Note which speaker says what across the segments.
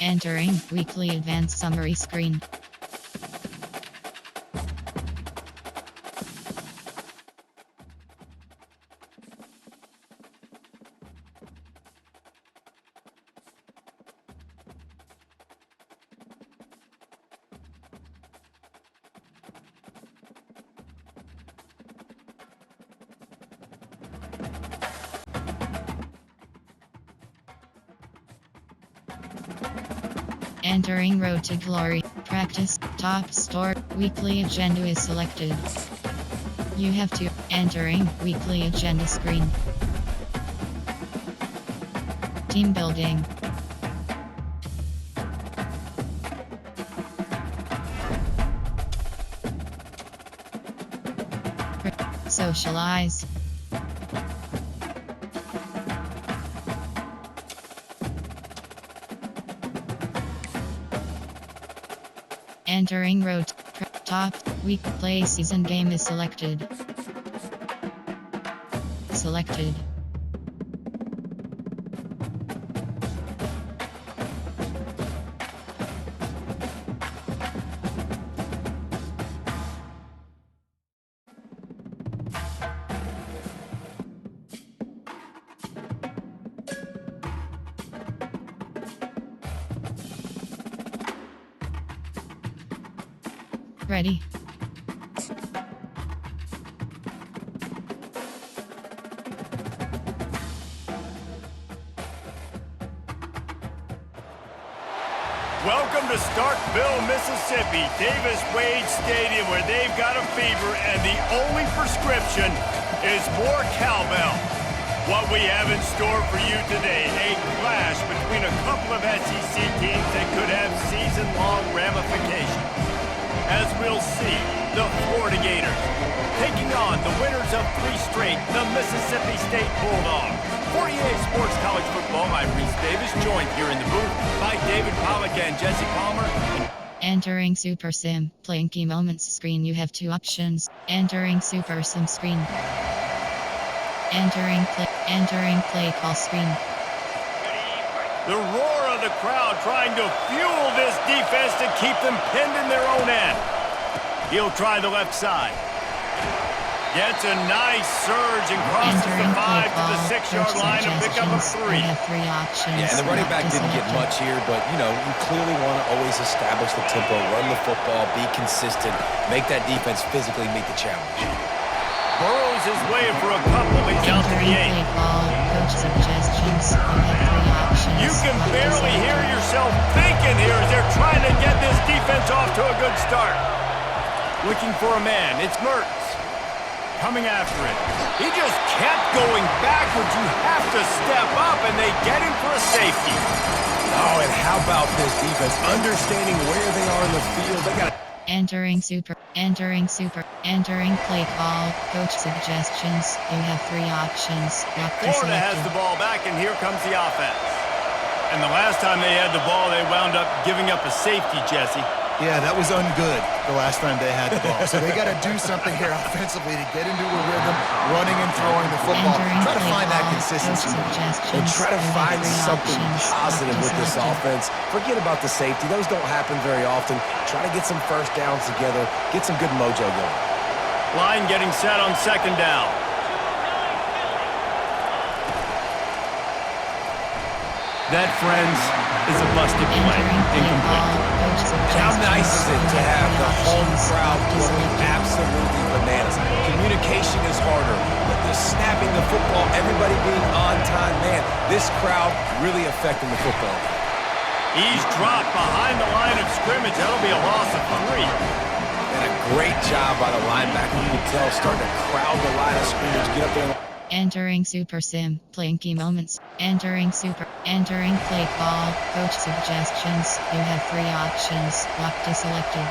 Speaker 1: Entering weekly advanced summary screen. Entering Road to Glory. Practice. Top store. Weekly agenda is selected. You have to. Entering weekly agenda screen. Team building. Socialize. Entering road. Top. Week play season game is selected. Selected. Ready.
Speaker 2: Welcome to Starkville, Mississippi, Davis-Wade Stadium, where they've got a fever and the only prescription is more cowbell. What we have in store for you today, a clash between a couple of SEC teams that could have season-long ramifications. As we'll see, the Florida Gators taking on the winners of 3 straight, the Mississippi State Bulldogs. For EA Sports College Football, I'm Reese Davis, joined here in the booth by David Pollack and Jesse Palmer.
Speaker 1: Entering Super Sim. Playing key moments screen. You have 2 options. Entering Super Sim screen. Entering play call screen.
Speaker 2: The roar of the crowd trying to fuel this defense to keep them pinned in their own end. He'll try the left side. Gets a nice surge and crosses the 5 to the 6-yard line to pick up a 3.
Speaker 1: Have 3 options.
Speaker 3: Yeah, and the running back didn't get much here, but, you clearly want to always establish the tempo, run the football, be consistent, make that defense physically meet the challenge.
Speaker 2: Burrows his way for a couple. He's out to the 8.
Speaker 1: Coach suggestions. You have 3 options.
Speaker 2: You can barely hear yourself thinking here as they're trying to get this defense off to a good start. Looking for a man. It's Mertz. Coming after it. He just kept going backwards. You have to step up, and they get him for a safety.
Speaker 3: Oh, and how about this defense? Understanding where they are in the field. They got
Speaker 1: Entering play call. Coach suggestions. You have 3 options.
Speaker 2: Florida has the ball back, and here comes the offense. And the last time they had the ball, they wound up giving up a safety, Jesse.
Speaker 4: Yeah, that was ungood the last time they had the ball. So they got to do something here offensively to get into a rhythm, running and throwing the football. Try to find that consistency.
Speaker 3: and try to find something positive with this offense. Forget about the safety. Those don't happen very often. Try to get some first downs together, get some good mojo going.
Speaker 2: Line getting set on 2nd down. That, friends, is a busted play. Incomplete.
Speaker 3: How nice is it to have the home crowd going absolutely bananas? Communication is harder, but the snapping the football, everybody being on time, man, this crowd really affecting the football.
Speaker 2: He's dropped behind the line of scrimmage. That'll be a loss of 3.
Speaker 3: And a great job by the linebacker. You can tell starting to crowd the line of scrimmage, get up there.
Speaker 1: Entering Super Sim. Playing key moments. Entering play call. Coach suggestions. You have 3 options. Lock to selected.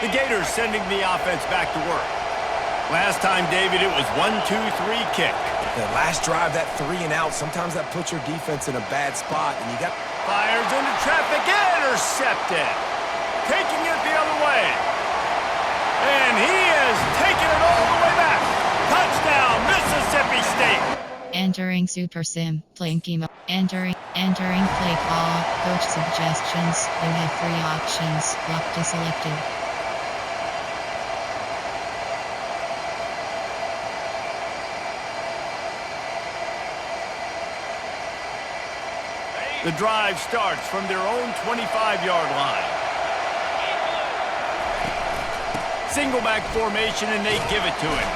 Speaker 2: The Gators sending the offense back to work. Last time, David, it was 1-2-3 kick.
Speaker 3: The last drive, that 3 and out, sometimes that puts your defense in a bad spot, and you got...
Speaker 2: Fires into traffic, intercepted. Taking it the other way. And he has has taken it all the way back. Touchdown, Mississippi State.
Speaker 1: Entering Super Sim, playing chemo. Entering play call, coach suggestions. You have 3 options, lock to selected.
Speaker 2: The drive starts from their own 25-yard line. Single back formation, and they give it to him.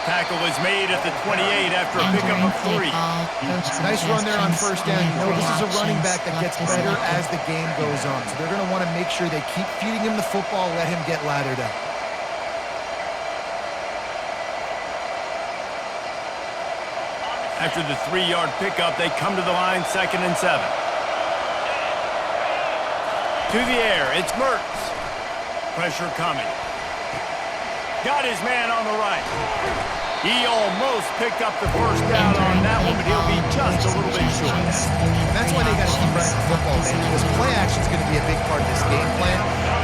Speaker 2: Tackle is made at the 28 after a pickup of 3.
Speaker 4: Nice run there on first down. You know, this is a running back that gets better as the game goes on. So they're going to want to make sure they keep feeding him the football, let him get laddered up.
Speaker 2: After the 3-yard pickup, they come to the line, 2nd and 7. To the air, it's Mertz. Pressure coming. Got his man on the right. He almost picked up the first down on that one, but he'll be just a little bit short.
Speaker 4: And that's why they got to keep running the football, man, because play action is going to be a big part of this game plan.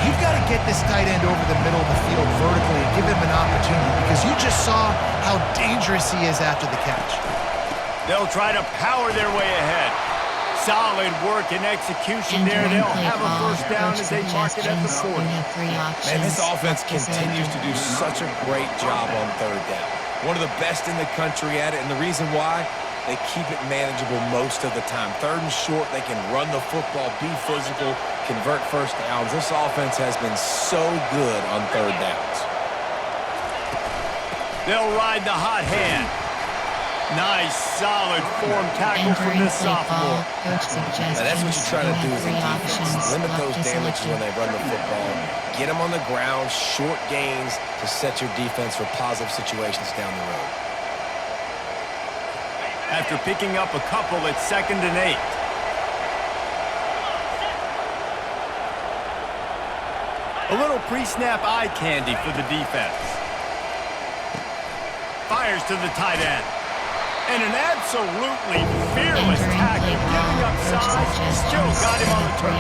Speaker 4: You've got to get this tight end over the middle of the field vertically and give him an opportunity, because you just saw how dangerous he is after the catch.
Speaker 2: They'll try to power their way ahead. Solid work and execution there. They'll have a first down as they mark it at the 40.
Speaker 3: Man, this offense continues to do such a great job on 3rd down. One of the best in the country at it, and the reason why, they keep it manageable most of the time. 3rd and short, they can run the football, be physical, convert first downs. This offense has been so good on 3rd downs.
Speaker 2: They'll ride the hot hand. Nice, solid form tackle from this sophomore.
Speaker 3: Now that's what you're trying to do as a defense. Limit those damages when they run the football. Get them on the ground, short gains to set your defense for positive situations down the road.
Speaker 2: After picking up a couple, it's 2nd and 8. A little pre-snap eye candy for the defense. Fires to the tight end. And an absolutely fearless tackle, giving up size, still got him on the turn.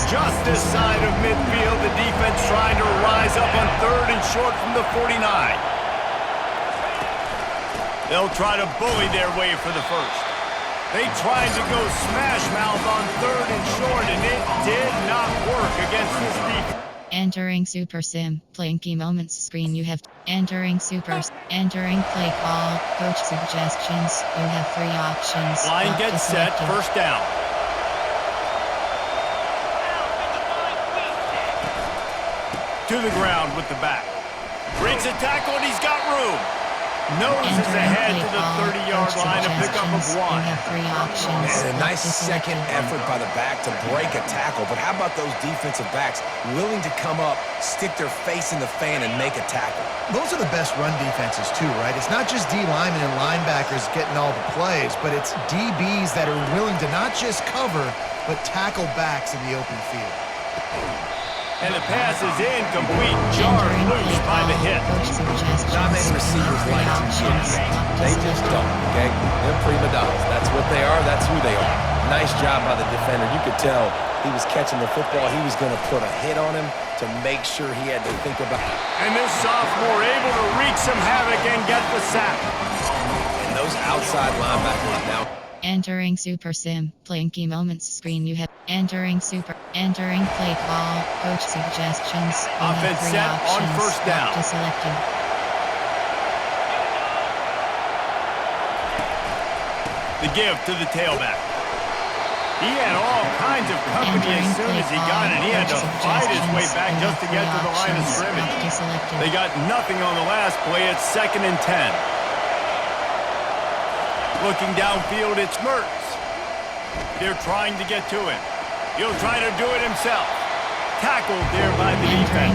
Speaker 2: Just this side of midfield, the defense trying to rise up on 3rd and short from the 49. They'll try to bully their way for the first. They tried to go smash mouth on 3rd and short, and it did not work against this defense.
Speaker 1: Entering Super Sim, playing key moments screen. You have entering play call, coach suggestions. You have 3 options.
Speaker 2: Line gets set, first down. To the ground with the back. Breaks a tackle, and he's got room. Noses ahead to the 30-yard line, a pickup of 1.
Speaker 3: And a nice second effort by the back to break a tackle. But how about those defensive backs willing to come up, stick their face in the fan, and make a tackle?
Speaker 4: Those are the best run defenses too, right? It's not just D linemen and linebackers getting all the plays, but it's DBs that are willing to not just cover, but tackle backs in the open field.
Speaker 2: And the pass is incomplete, jarred loose by the hit.
Speaker 3: Not many receivers like to get hit. They just don't, okay? They're prima donnas. That's what they are. That's who they are. Nice job by the defender. You could tell he was catching the football. He was going to put a hit on him to make sure he had to think about it.
Speaker 2: And this sophomore able to wreak some havoc and get the sack.
Speaker 3: And those outside linebackers now.
Speaker 1: Entering Super Sim, playing key moments screen. You have entering play call, coach suggestions.
Speaker 2: Offense set on first down.
Speaker 1: Selected.
Speaker 2: The give to the tailback. He had all kinds of company as soon as he got it. He had to fight his way back just to get to the line of scrimmage. They got nothing on the last play. It's 2nd and 10. Looking downfield, it's Mertz. They're trying to get to him. He'll try to do it himself. Tackled there by the defense.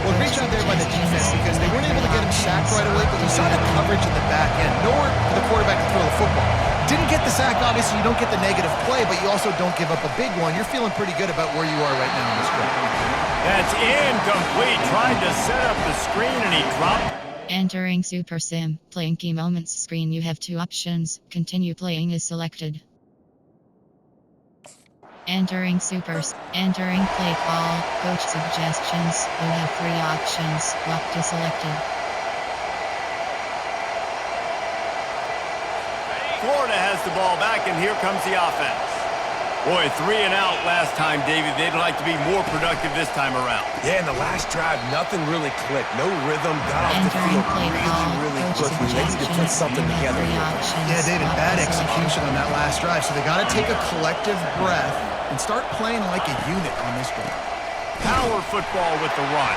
Speaker 4: Well, great job there by the defense because they weren't able to get him sacked right away, but we saw the coverage in the back end. Nowhere for the quarterback to throw the football. Didn't get the sack, obviously. You don't get the negative play, but you also don't give up a big one. You're feeling pretty good about where you are right now in this drive.
Speaker 2: That's incomplete. Tried to set up the screen, and he dropped.
Speaker 1: Entering Super Sim, playing key moments screen. You have 2 options. Continue playing is selected. Entering supers. Entering play call. Coach suggestions. You have 3 options. Lock to selected.
Speaker 2: Florida has the ball back, and here comes the offense. Boy, 3 and out last time, David. They'd like to be more productive this time around.
Speaker 3: Yeah, in the last drive, nothing really clicked. No rhythm, got off the
Speaker 1: Entering
Speaker 3: field
Speaker 1: play call.
Speaker 3: really
Speaker 1: Coach
Speaker 3: quickly. They need to put
Speaker 1: suggestions.
Speaker 3: something
Speaker 1: You have
Speaker 3: together
Speaker 1: 3
Speaker 3: here.
Speaker 1: options.
Speaker 4: Yeah, David,
Speaker 1: Lock
Speaker 4: bad
Speaker 1: to selected.
Speaker 4: execution on that last drive, so they got to take a collective breath and start playing like a unit on this drive.
Speaker 2: Power football with the run.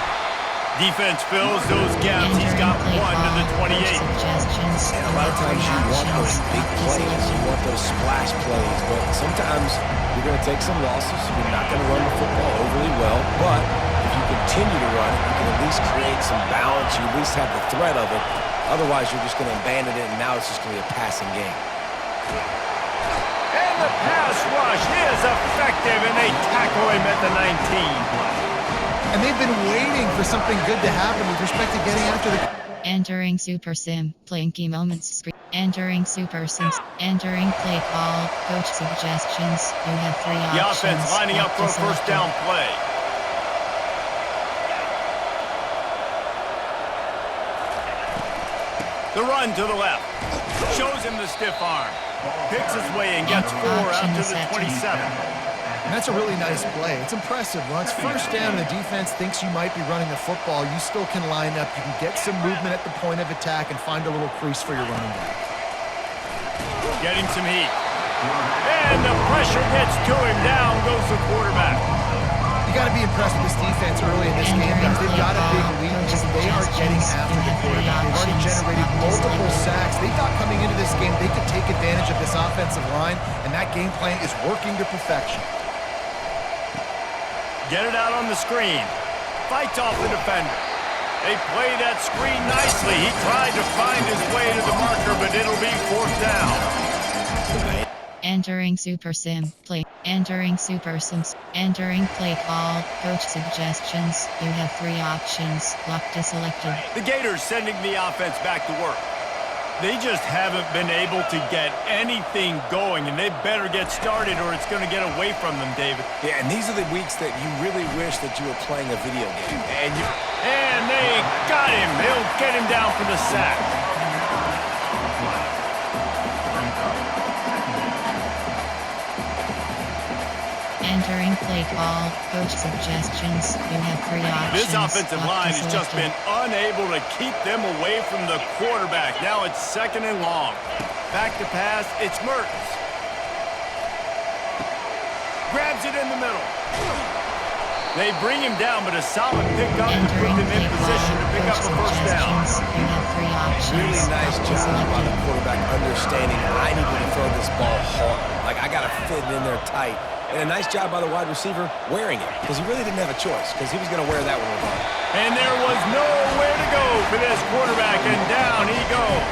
Speaker 2: Defense fills those gaps. He's got 1 to the 28.
Speaker 1: Suggestions.
Speaker 3: And a lot of times you want those big plays, you want those splash plays, but sometimes you're going to take some losses. You're not going to run the football overly well, but if you continue to run it, you can at least create some balance. You at least have the threat of it. Otherwise, you're just going to abandon it, and now it's just going to be a passing game.
Speaker 2: And the pass rush is effective, and they tackle him at the 19.
Speaker 4: And they've been waiting for something good to happen with respect to getting after the...
Speaker 1: Entering Super Sim. Playing key moments screen. Entering Super Sims. Entering play call. Coach suggestions. You have 3 options.
Speaker 2: The offense lining up for a first down play. The run to the left. Shows him the stiff arm. Picks his way and gets 4 out to the 27.
Speaker 4: And that's a really nice play. It's impressive. Once first down, the defense thinks you might be running the football, you still can line up. You can get some movement at the point of attack and find a little crease for your running back.
Speaker 2: Getting some heat. And the pressure gets to him. Down goes the quarterback.
Speaker 4: You got to be impressed with this defense early in this game, guys. They've got a big lead because they are getting after the quarterback. They've already generated multiple sacks. They thought coming into this game they could take advantage of this offensive line, and that game plan is working to perfection.
Speaker 2: Get it out on the screen. Fights off the defender. They play that screen nicely. He tried to find his way to the marker, but it'll be 4th down.
Speaker 1: Entering Super Sim. Play. Entering Super Sims. Entering play call. Coach suggestions. You have 3 options. Lock to selected.
Speaker 2: The Gators sending the offense back to work. They just haven't been able to get anything going, and they better get started or it's going to get away from them, David.
Speaker 3: Yeah, and these are the weeks that you really wish that you were playing a video game.
Speaker 2: And they got him. They'll get him down for the sack.
Speaker 1: Entering play call. Coach suggestions. You have 3 options.
Speaker 2: This offensive line has just been unable to keep them away from the quarterback. Now it's 2nd and long. Back to pass. It's Mertens. Grabs it in the middle. They bring him down, but a solid pickup to put them in position to pick up a first down.
Speaker 1: You have 3 options.
Speaker 3: Really nice job by the quarterback understanding I need to throw this ball hard. Like, I got to fit it in there tight. And a nice job by the wide receiver wearing it, because he really didn't have a choice, because he was going to wear that one around.
Speaker 2: And there was nowhere to go for this quarterback, and down he goes.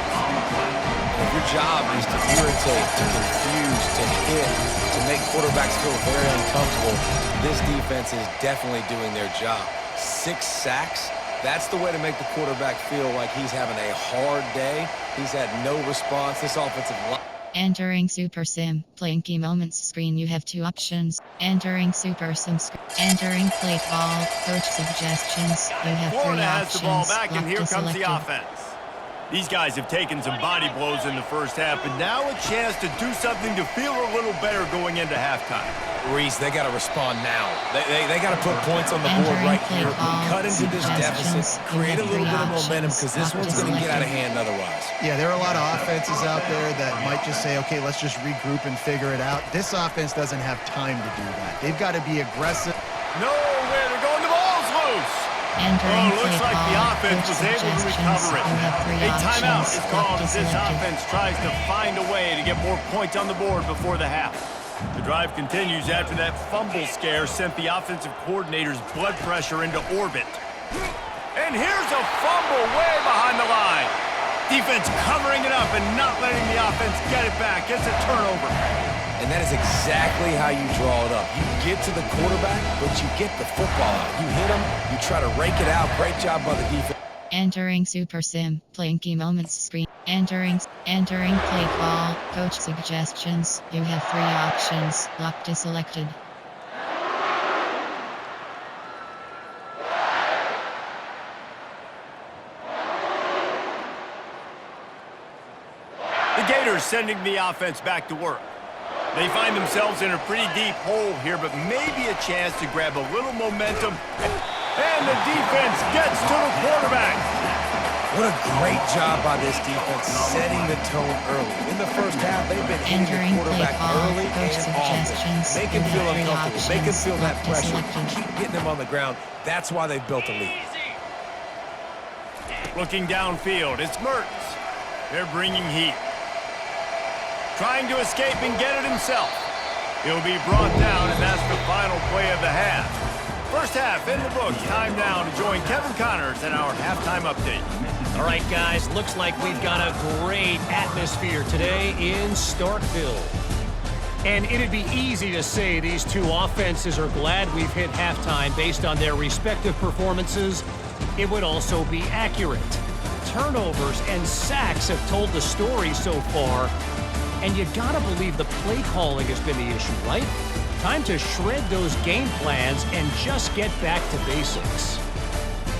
Speaker 3: If your job is to irritate, to confuse, to hit, to make quarterbacks feel very uncomfortable, this defense is definitely doing their job. 6 sacks, that's the way to make the quarterback feel like he's having a hard day. He's had no response. This offensive line.
Speaker 1: Entering Super Sim. Playing key moments screen. You have 2 options. Entering Super Sim screen. Entering play call. Coach suggestions. You have 3
Speaker 2: Florida has
Speaker 1: options.
Speaker 2: the ball back, and
Speaker 1: Lock
Speaker 2: here
Speaker 1: to
Speaker 2: comes the
Speaker 1: selected.
Speaker 2: offense. These guys have taken some body blows in the first half, but now a chance to do something to feel a little better going into halftime.
Speaker 3: Reese, they got to respond now. They got to put points on the board right here. Cut into this deficit, create a little bit of momentum, because this one's going to get out of hand otherwise.
Speaker 4: Yeah, there are a lot of offenses out there that might just say, okay, let's just regroup and figure it out. This offense doesn't have time to do that. They've got to be aggressive.
Speaker 2: Nowhere to go, and the ball's loose.
Speaker 1: Entering
Speaker 2: Looks
Speaker 1: play
Speaker 2: like the
Speaker 1: call.
Speaker 2: offense was
Speaker 1: Coach
Speaker 2: able to
Speaker 1: suggestions.
Speaker 2: recover it.
Speaker 1: You have 3
Speaker 2: A timeout
Speaker 1: options.
Speaker 2: is
Speaker 1: Lock
Speaker 2: called
Speaker 1: to
Speaker 2: as this
Speaker 1: selected.
Speaker 2: offense tries to find a way to get more points on the board before the half. The drive continues after that fumble scare sent the offensive coordinator's blood pressure into orbit. And here's a fumble way behind the line. Defense covering it up and not letting the offense get it back. It's a turnover.
Speaker 3: And that is exactly how you draw it up. You get to the quarterback, but you get the football out. You hit him, you try to rake it out. Great job by the defense.
Speaker 1: Entering Super Sim. Playing key moments screen. Entering play call. Coach suggestions. You have 3 options. Lock to selected.
Speaker 2: The Gators sending the offense back to work. They find themselves in a pretty deep hole here, but maybe a chance to grab a little momentum. And the defense gets to the quarterback.
Speaker 3: What a great job by this defense setting the tone early. In the first half, they've been hitting the quarterback early and often. Make him feel uncomfortable. Make him feel that pressure. Keep getting him on the ground. That's why they've built a lead.
Speaker 2: Looking downfield, it's Mertz. They're bringing heat. Trying to escape and get it himself. He'll be brought down, and that's the final play of the half. First half in the books. Time now to join Kevin Connors in our halftime update.
Speaker 5: All right, guys, looks like we've got a great atmosphere today in Starkville. And it'd be easy to say these two offenses are glad we've hit halftime based on their respective performances. It would also be accurate. Turnovers and sacks have told the story so far. And you gotta believe the play calling has been the issue, right? Time to shred those game plans and just get back to basics.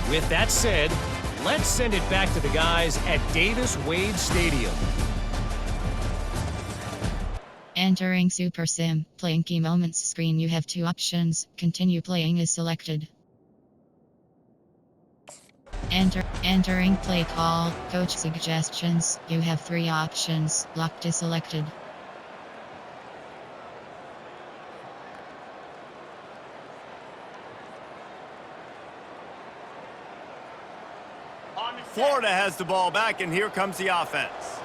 Speaker 5: With that said, let's send it back to the guys at Davis-Wade Stadium.
Speaker 1: Entering Super Sim. Playing key moments screen. You have 2 options. Continue playing is selected. Entering play call. Coach suggestions. You have 3 options. Locked is selected.
Speaker 2: Florida has the ball back, and here comes the offense.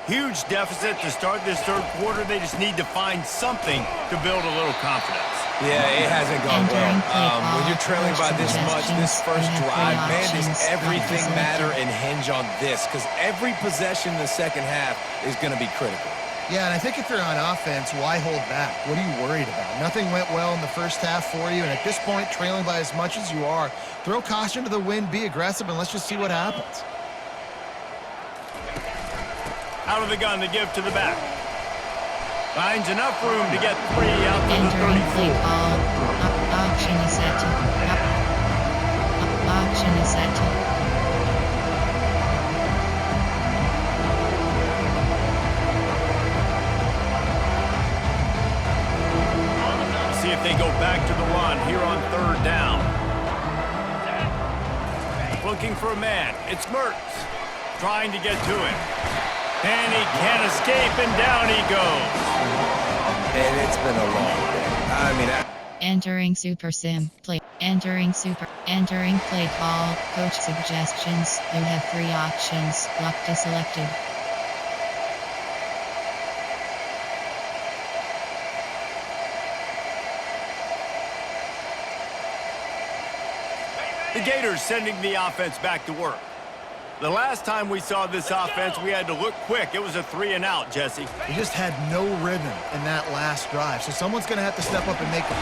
Speaker 2: Huge deficit to start this third quarter. They just need to find something to build a little confidence.
Speaker 3: Yeah, it hasn't gone well. When you're trailing by this much, this first drive, man, does everything matter and hinge on this? Because every possession in the second half is going to be critical.
Speaker 4: Yeah, and I think if you're on offense, why hold back? What are you worried about? Nothing went well in the first half for you, and at this point, trailing by as much as you are, throw caution to the wind, be aggressive, and let's just see what happens.
Speaker 2: Out of the gun to give to the back. Finds enough room to get 3 out to the 34.
Speaker 1: Play call. Option is set. Option is set.
Speaker 2: See if they go back to the run here on 3rd down. Looking for a man. It's Mertz. Trying to get to him. And he can't escape, and down he goes.
Speaker 3: And it's been a long day.
Speaker 1: Entering Super Sim. Play. Entering play call. Coach suggestions. You have 3 options. Locked is selected.
Speaker 2: The Gators sending the offense back to work. The last time we saw this offense, we had to look quick. It was a 3 and out, Jesse.
Speaker 4: They just had no rhythm in that last drive, so someone's going to have to step up and make it.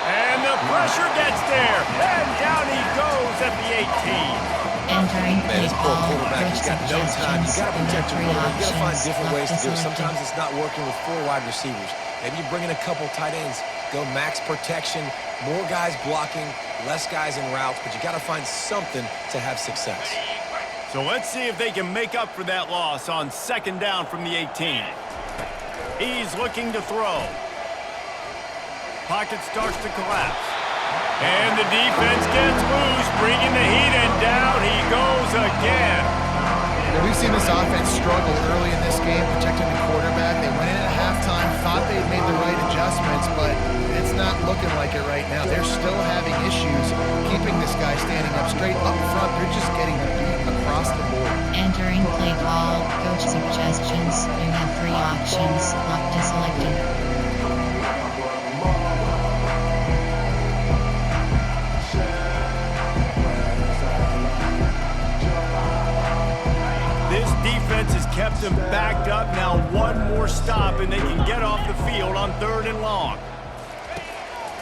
Speaker 2: And the pressure gets there, and down he goes at the 18.
Speaker 1: Entering play
Speaker 3: This poor
Speaker 1: call.
Speaker 3: quarterback, he's got no time. You got to protect your quarterback. You got to find different ways to do it. Sometimes it's not working with 4 wide receivers. Maybe you bring in a couple tight ends. Go max protection, more guys blocking, less guys in routes, but you got to find something to have success.
Speaker 2: So let's see if they can make up for that loss on 2nd down from the 18. He's looking to throw. Pocket starts to collapse. And the defense gets loose, bringing the heat, and down he goes again.
Speaker 4: Now, we've seen this offense struggle early in this game, protecting the quarterback. They went in at halftime, thought they'd made the right adjustments, but it's not looking like it right now. They're still having issues keeping this guy standing up straight up front. They're just getting beat across the board.
Speaker 1: Entering play call. Coach suggestions. You have 3 options. Locked is selected.
Speaker 2: This defense has kept them backed up. Now 1 more stop, and they can get off the field on 3rd and long.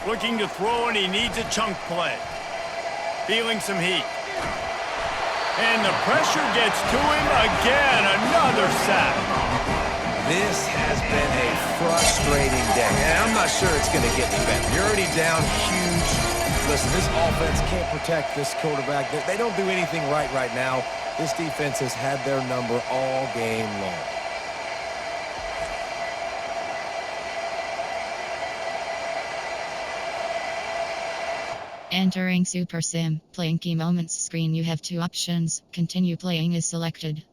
Speaker 2: Looking to throw, and he needs a chunk play. Feeling some heat. And the pressure gets to him again. Another sack.
Speaker 3: This has been a frustrating day, and I'm not sure it's going to get any better. You're already down huge. Listen, this offense can't protect this quarterback. They don't do anything right now. This defense has had their number all game long.
Speaker 1: Entering Super Sim. Playing key moments screen. You have two options. Continue playing is selected.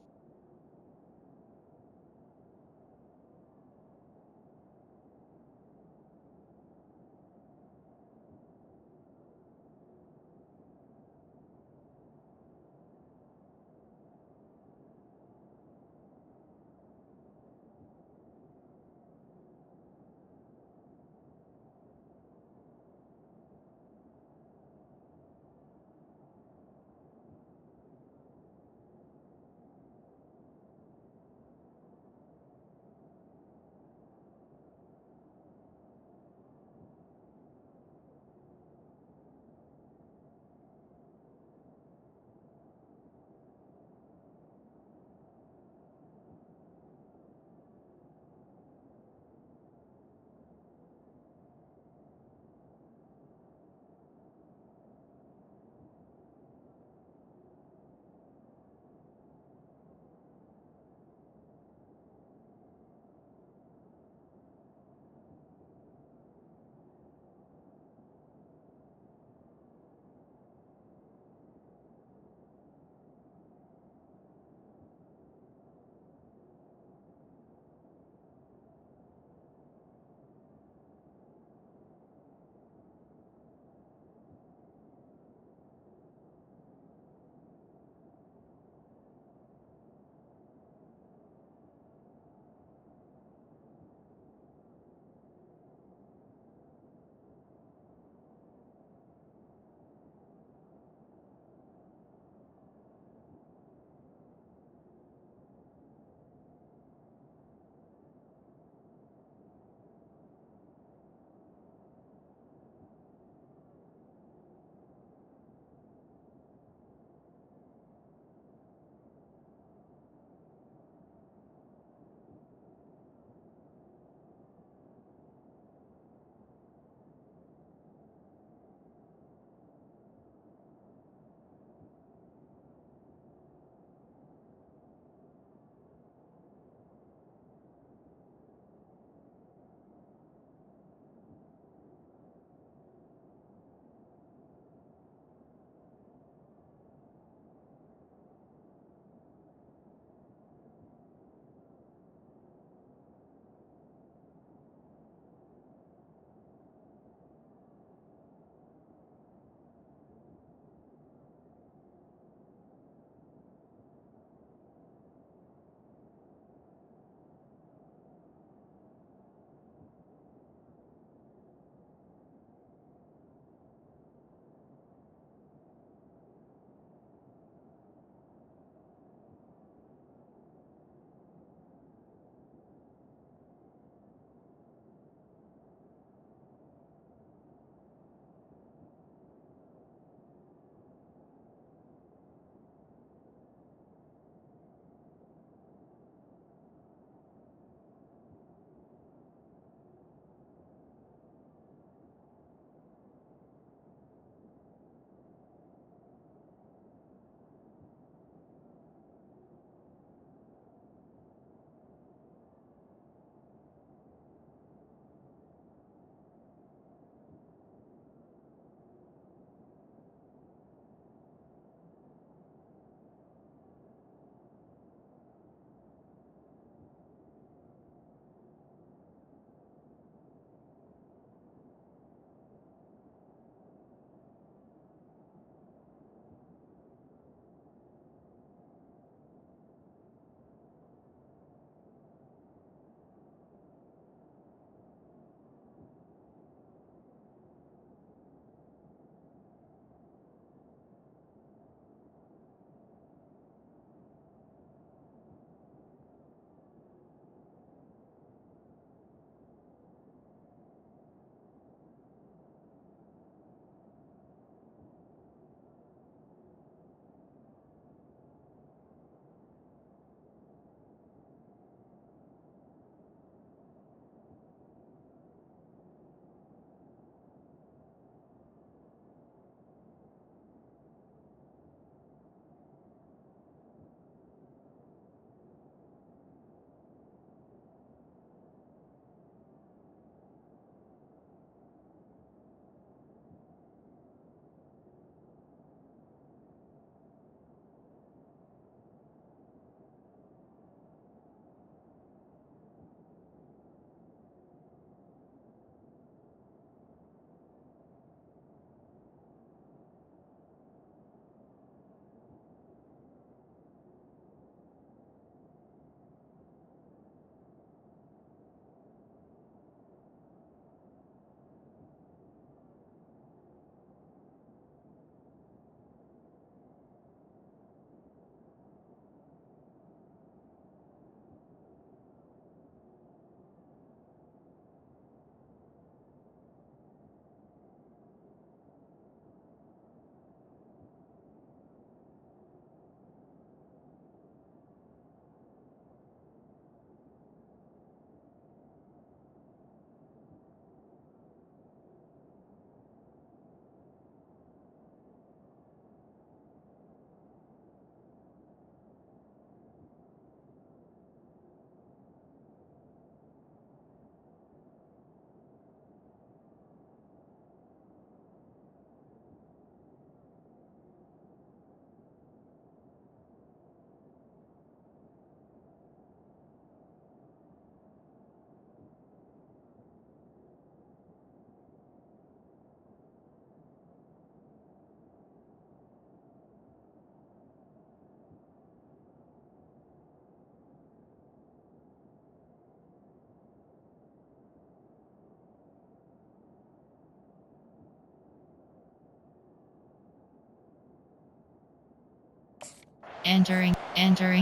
Speaker 1: Entering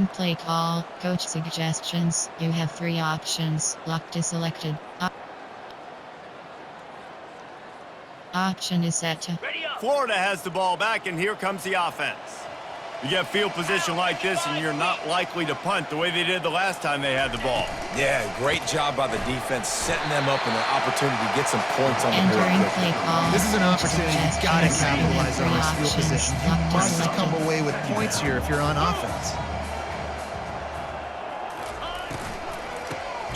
Speaker 1: play call. Coach suggestions. You have 3 options. Lock to selected. Option is set to.
Speaker 2: Florida has the ball back, and here comes the offense. You get field position like this, and you're not likely to punt the way they did the last time they had the ball.
Speaker 3: Yeah, great job by the defense, setting them up in an opportunity to get some points on the board.
Speaker 1: Entering play call.
Speaker 4: This is an opportunity you've got to capitalize on this field position. You must come away with points here if you're on offense.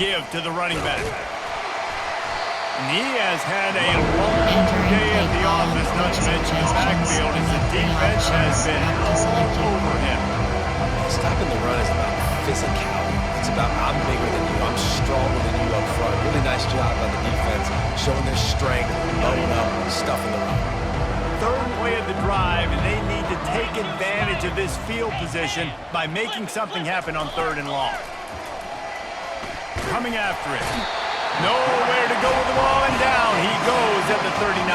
Speaker 2: Give to the running back. And he has had a long day at the office, not to mention the backfield, as the defense has been all over him.
Speaker 3: Stopping the run is about physicality. It's about I'm bigger than you, I'm stronger than you up front. Really nice job by the defense, showing their strength, loading up, stuffing the run.
Speaker 2: Third play of the drive, and they need to take advantage of this field position by making something happen on 3rd and long. Coming after it. Nowhere to go with the ball, and down he goes at the 39.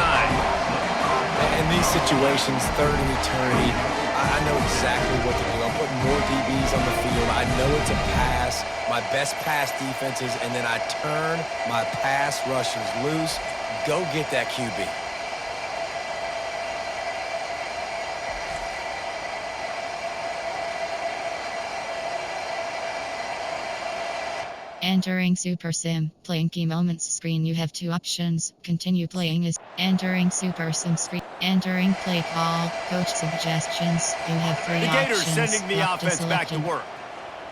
Speaker 3: In these situations, 3rd and eternity, I know exactly what to do. I'm putting more DBs on the field. I know it's a pass, my best pass defenses, and then I turn my pass rushers loose. Go get that QB.
Speaker 1: Entering Super Sim. Playing key moments screen. You have 2 options. Continue playing is entering Super Sim screen. Entering play call. Coach suggestions. You have 3
Speaker 2: The Gators
Speaker 1: options.
Speaker 2: sending the
Speaker 1: Lock to
Speaker 2: offense back to
Speaker 1: selected.
Speaker 2: work.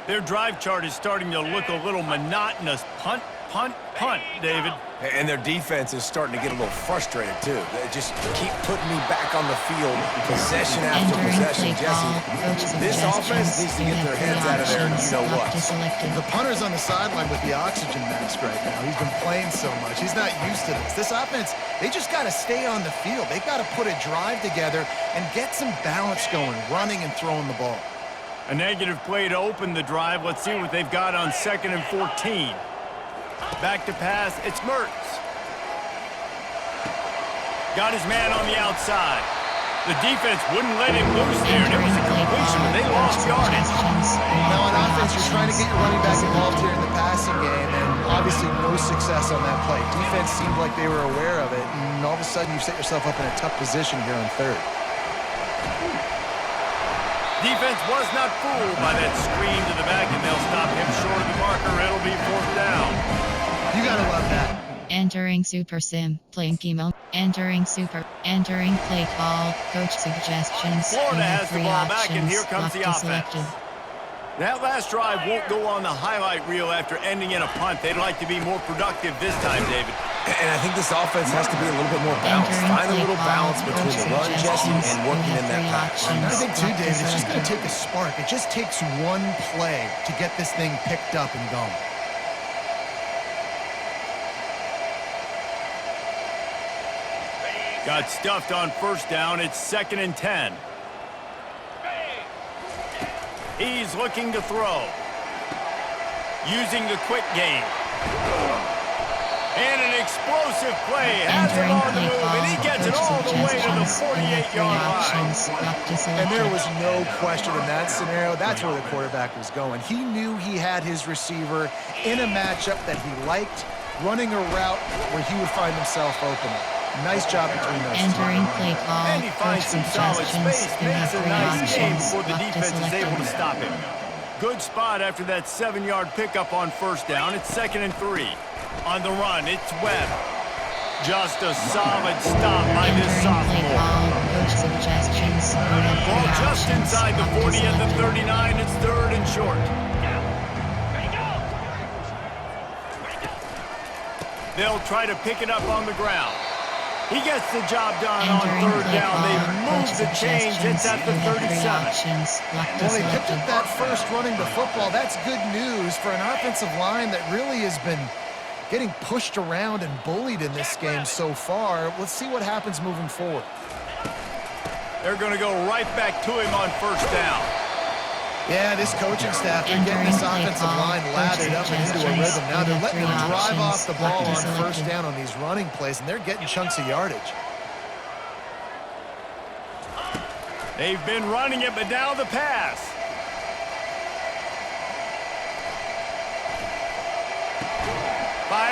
Speaker 2: Their drive chart is starting to look a little monotonous. Punt, punt, punt, David.
Speaker 3: And their defense is starting to get a little frustrated, too. They just keep putting me back on the field, possession after
Speaker 1: Entering
Speaker 3: possession.
Speaker 1: play call.
Speaker 3: Jesse,
Speaker 1: Coach
Speaker 3: this offense needs to
Speaker 1: suggestions.
Speaker 3: get
Speaker 1: You
Speaker 3: their
Speaker 1: have
Speaker 3: heads
Speaker 1: 3
Speaker 3: out of there, and you
Speaker 1: options.
Speaker 3: know
Speaker 1: Lock
Speaker 3: what?
Speaker 1: to selected.
Speaker 4: The punter's on the sideline with the oxygen mask right now. He's been playing so much. He's not used to this. This offense, they just got to stay on the field. They got to put a drive together and get some balance going, running and throwing the ball.
Speaker 2: A negative play to open the drive. Let's see what they've got on 2nd and 14. Back to pass. It's Mertz. Got his man on the outside. The defense wouldn't let him loose there. And it was a completion, but they lost yardage.
Speaker 4: Now on offense, you're trying to get your running back involved here in the passing game, and obviously no success on that play. Defense seemed like they were aware of it, and all of a sudden you set yourself up in a tough position here on 3rd.
Speaker 2: Defense was not fooled by that screen to the back, and they'll stop him short of the marker. It'll be 4th down.
Speaker 4: You got to love that.
Speaker 1: Entering Super Sim. Playing key moment. Entering play call. Coach suggestions.
Speaker 2: Florida
Speaker 1: You have
Speaker 2: has the
Speaker 1: 3
Speaker 2: ball back, and
Speaker 1: options.
Speaker 2: here comes
Speaker 1: Lock
Speaker 2: the
Speaker 1: to
Speaker 2: offense.
Speaker 1: selected.
Speaker 2: That last drive won't go on the highlight reel after ending in a punt. They'd like to be more productive this time, David.
Speaker 3: And I think this offense has to be a little bit more balanced.
Speaker 1: Entering
Speaker 3: Find a little
Speaker 1: play
Speaker 3: balance
Speaker 1: call.
Speaker 3: between the run,
Speaker 1: Coach
Speaker 3: Jesse, and
Speaker 1: suggestions.
Speaker 3: working
Speaker 1: You
Speaker 3: in
Speaker 1: have
Speaker 3: that
Speaker 1: 3
Speaker 3: pass.
Speaker 1: options.
Speaker 4: I think, too,
Speaker 1: Lock to
Speaker 4: David, it's just going to
Speaker 1: selected.
Speaker 4: take a spark. It just takes one play to get this thing picked up and going.
Speaker 2: Got stuffed on 1st down. It's 2nd and 10. He's looking to throw. Using the quick game. And an explosive play. Has it
Speaker 1: Entering
Speaker 2: on the
Speaker 1: play
Speaker 2: move, and he
Speaker 1: call.
Speaker 2: gets it
Speaker 1: Coach
Speaker 2: all the way to the
Speaker 1: suggestions. You have 3
Speaker 2: 48-yard line.
Speaker 1: options. Lock to selected.
Speaker 4: And there was no question in that scenario. That's where the quarterback was going. He knew he had his receiver in a matchup that he liked, running a route where he would find himself open. Nice job between those two.
Speaker 1: Entering play call.
Speaker 2: And he finds
Speaker 1: Coach
Speaker 2: some solid
Speaker 1: suggestions.
Speaker 2: space.
Speaker 1: You have
Speaker 2: Makes a
Speaker 1: 3
Speaker 2: nice game
Speaker 1: options.
Speaker 2: before the
Speaker 1: Lock to
Speaker 2: defense is able to
Speaker 1: selected.
Speaker 2: stop him. Good spot after that 7-yard pickup on 1st down. It's 2nd and 3. On the run, it's Webb. Just a solid stop by this
Speaker 1: Entering play
Speaker 2: sophomore.
Speaker 1: call. Coach suggestions. You have 3
Speaker 2: Ball just
Speaker 1: options.
Speaker 2: inside the
Speaker 1: Lock to
Speaker 2: 40 at the
Speaker 1: selected.
Speaker 2: 39. It's 3rd and short. They'll try to pick it up on the ground. He gets the job done on
Speaker 1: Entering
Speaker 2: 3rd
Speaker 1: play
Speaker 2: down.
Speaker 1: call.
Speaker 2: They move
Speaker 1: Coach
Speaker 2: the chains. It's at the
Speaker 1: suggestions. You have 3
Speaker 2: 37.
Speaker 1: options. Lock to
Speaker 4: Well, they picked
Speaker 1: selected.
Speaker 4: up that first running the football. That's good news for an offensive line that really has been getting pushed around and bullied in this game so far. Let's see what happens moving forward.
Speaker 2: They're going to go right back to him on 1st down.
Speaker 4: Yeah, this coaching staff, they're getting this offensive line lathered up and into a rhythm. Now they're letting them drive off the ball on 1st down on these running plays, and they're getting chunks of yardage.
Speaker 2: They've been running it, but now the pass.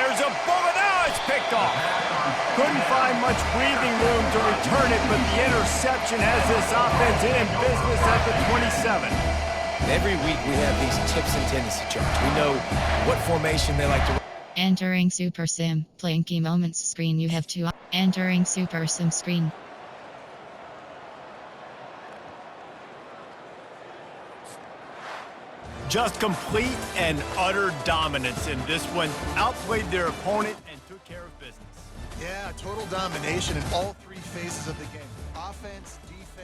Speaker 2: Fires a bullet. Now it's picked off. Couldn't find much breathing room to return it, but the interception has this offense in business at the 27.
Speaker 3: Every week we have these tips and tendency charts. We know what formation they like to.
Speaker 1: Entering Super Sim. Playing key moments screen. You have two. Entering Super Sim screen.
Speaker 2: Just complete and utter dominance in this one. Outplayed their opponent and took care of business.
Speaker 4: Yeah, total domination in all three phases of the game. Offense, defense.